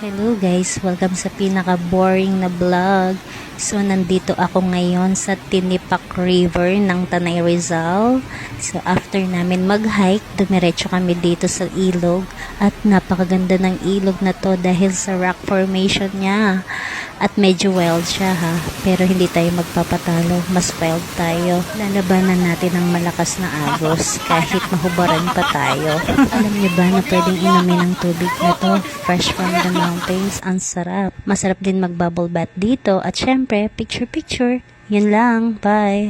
Hello guys, welcome sa pinaka-boring na vlog. So, nandito ako ngayon sa Tinipak River ng Tanay Rizal. So, after namin mag-hike, dumiretso kami dito sa ilog. At napakaganda ng ilog na to dahil sa rock formation niya. At medyo wild siya ha. Pero hindi tayo magpapatalo. Mas wild tayo. Lalabanan natin ang malakas na agos kahit mahubaran pa tayo. Alam niyo ba na pwedeng inumin ng tubig na to? Fresh from the mountains. Ang sarap. Masarap din mag-bubble bath dito. At syempre, picture-picture. Yun lang. Bye!